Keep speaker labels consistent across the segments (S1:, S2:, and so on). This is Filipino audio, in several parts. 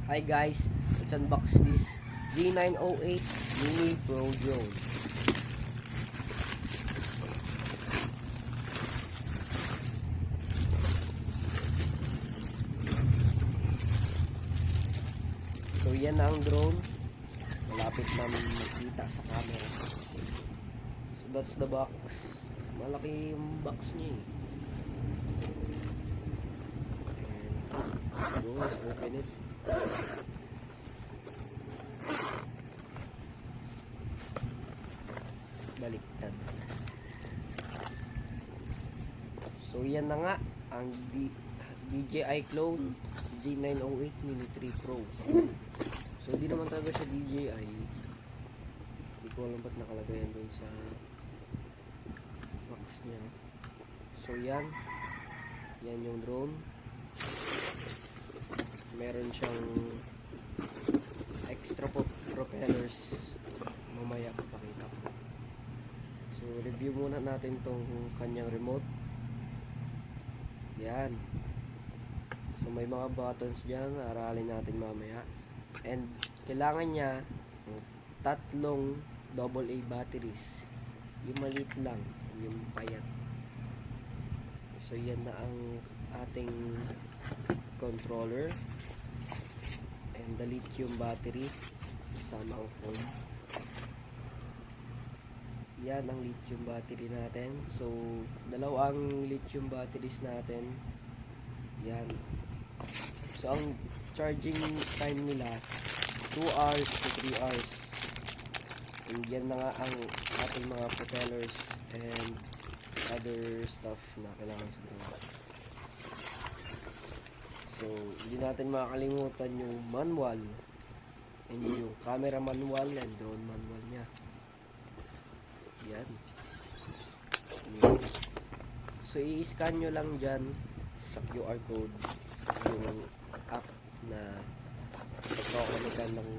S1: Hi guys, let's unbox this Z908 Mini Pro Drone. So yan na ang drone. Malapit na makita sa camera. So that's the box. Malaki yung box niya eh. And so let's open it. Baliktad. So yan na nga ang DJI Clone Z908 Mini 3 Pro. So di naman talaga siya DJI. Hindi ko alam ba't nakalagay yan dun sa box niya. So yan yung drone. Meron siyang extra propellers. Mamaya papakita ko. So review muna natin tong kanyang remote. Yan. So may mga buttons dyan, aralin natin mamaya. And kailangan niya ng tatlong AA batteries. Yung maliit lang, yung payat. So yan na ang ating controller. And the lithium battery. Isama ang phone. Yan ang lithium battery natin. So dalawang lithium batteries natin. Yan. So ang charging time nila 2 hours to 3 hours. And yan na nga ang ating mga propellers and other stuff na kailangan sa drone. So hindi natin makakalimutan yung manual and yung camera manual and drone manual nya. Yan. So i-scan nyo lang dyan sa QR code yung app na pagkakalitan ng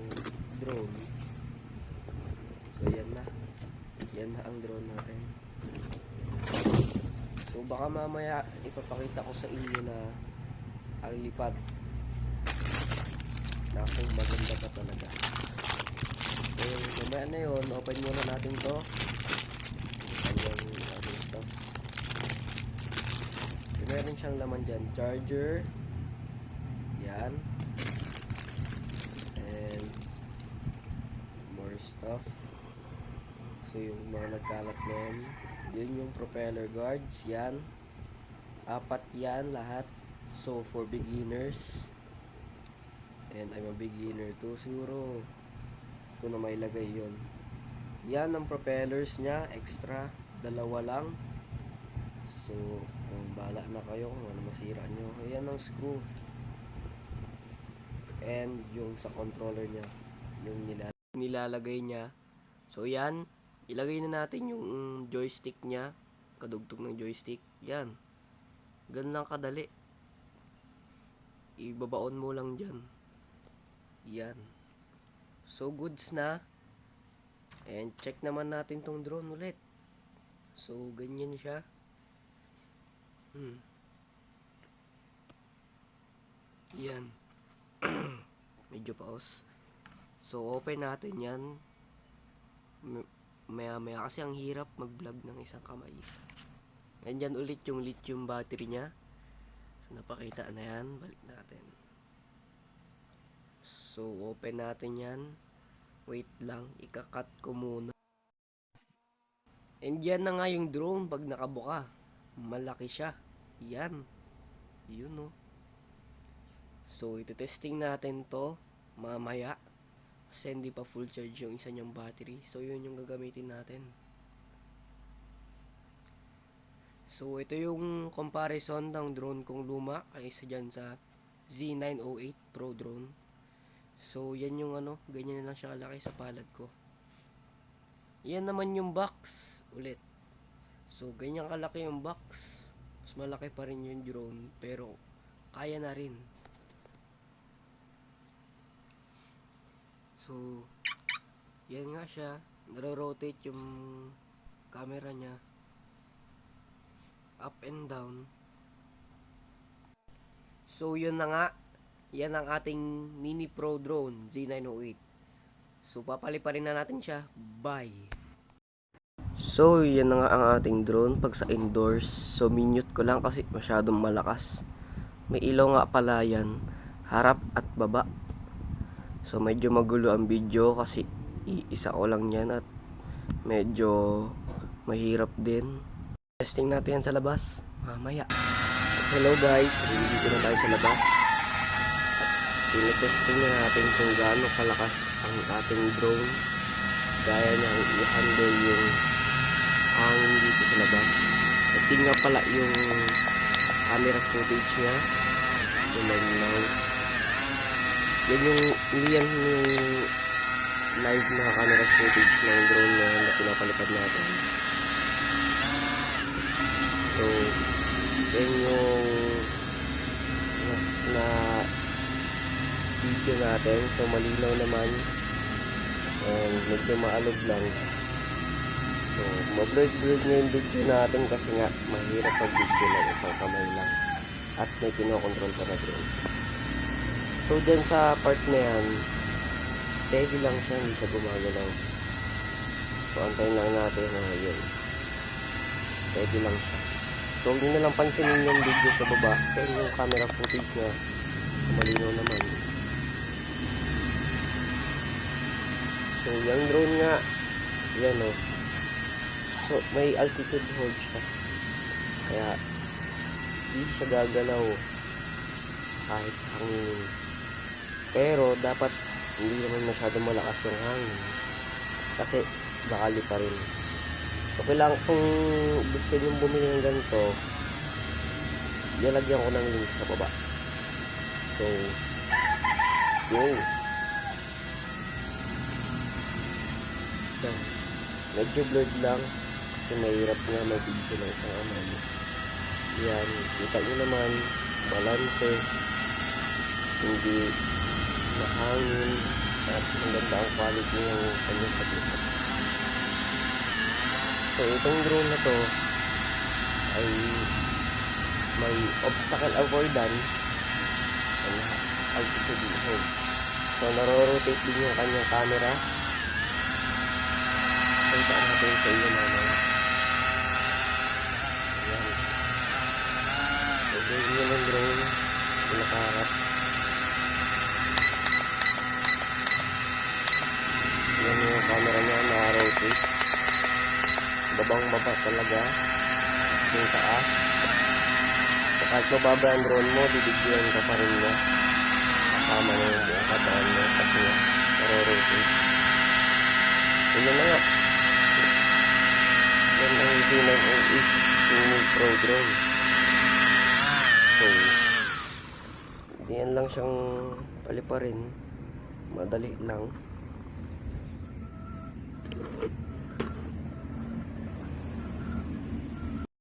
S1: drone. So yan na ang drone natin. So baka mamaya ipapakita ko sa inyo na ang lipad na kung maganda pa talaga. So mamaya na yun, open muna natin to yung other stuff. So, meron siyang laman dyan, charger, yan, and more stuff. So yung mga nagkalat na yun yung propeller guards, yan, 4 yan lahat. So for beginners, and I'm a beginner too, siguro kung na may lagay yun. Yan ang propellers nya, extra, 2 lang. So kung bala na kayo kung ano masira nyo, ayan ang screw. And yung sa controller nya, yung nilalagay nya. So yan, ilagay na natin yung joystick nya, kadugtog ng joystick. Yan, ganun lang kadali. Ibabaon mo lang dyan. Yan. So goods na. And check naman natin tong drone ulit. So ganyan siya. Yan. Medyo pause. So open natin yan. Maya kasi ang hirap mag vlog ng isang kamay. And yan ulit yung lithium battery nya. So napakita na yan. Balik natin. So open natin yan. Wait lang, ikakat ko muna. And yan na nga yung drone pag nakabuka. Malaki siya. Yan. Yun no. So iti-testing natin to mamaya. Kasi hindi pa full charge yung isa niyang battery. So yun yung gagamitin natin. So ito yung comparison ng drone kong luma kaysa dyan sa Z908 Pro drone. So yan yung ganyan na lang siya kalaki sa palad ko. Yan naman yung box ulit. So ganyan kalaki yung box. Mas malaki pa rin yung drone pero kaya na rin. So yan nga siya, naro-rotate yung camera nya up and down. So yun na nga, yan ang ating Mini Pro drone Z908. So papaliparin na natin siya. Bye. So yan na nga ang ating drone pag sa indoors. So minute ko lang kasi masyadong malakas. May ilaw nga pala yan, harap at baba. So medyo magulo ang video kasi iisa ko lang yan at medyo mahirap din. Testing natin yan sa labas mamaya. Hello guys, dito na tayo sa labas. Tinitesting na natin kung gaano kalakas ang ating drone. Gaya niyang i-handle yung hangin dito sa labas. Ito nga pala yung camera footage niya. Sumaglaw. Yan yung live na camera footage ng drone na pinapalipad natin. So, yan yung mas na video natin. So malinaw naman and medyo maalog lang. So ma-blurred na yung video natin kasi nga mahirap pag video lang isang kamay lang at may kinokontrol pa na drone. So dyan sa part na yan, steady lang siya, hindi siya gumagalaw. So antayin lang natin na yun, steady lang siya. So huwag nyo na lang pansinin yung video sa baba and yung camera footage niya malinaw naman. So yung drone nga, yan o. So may altitude hold siya. Kaya hindi siya gagalaw kahit hangin. Pero dapat hindi naman masyadong malakas yung hangin. Kasi bakali pa rin. So kailangan kung gusto nyo bumili ng ganito, ilalagyan ko ng link sa baba. So let's go. Medyo blurred lang kasi mahirap nga mag-video lang sa aman. Yan, kita nyo naman balanse, hindi mahangin at maganda ang quality ng kanyang paglipat. So itong drone na to ay may obstacle avoidance and altitude hold. So naro-rotate din yung kanyang camera. Kita natin sa iyo mamaya. Ayan. So gawin nyo ng drone pinakarap. Yan yung camera niya na-rotate. Babang baba talaga yung taas. So kahit mababa ang drone mo, bibigyan ka pa rin niya kasama na yung kataan mo kasi na-rotate. So yun na nga. Yan ang Z908 Mini Pro drone. So yan lang siyang paliparin, madali lang.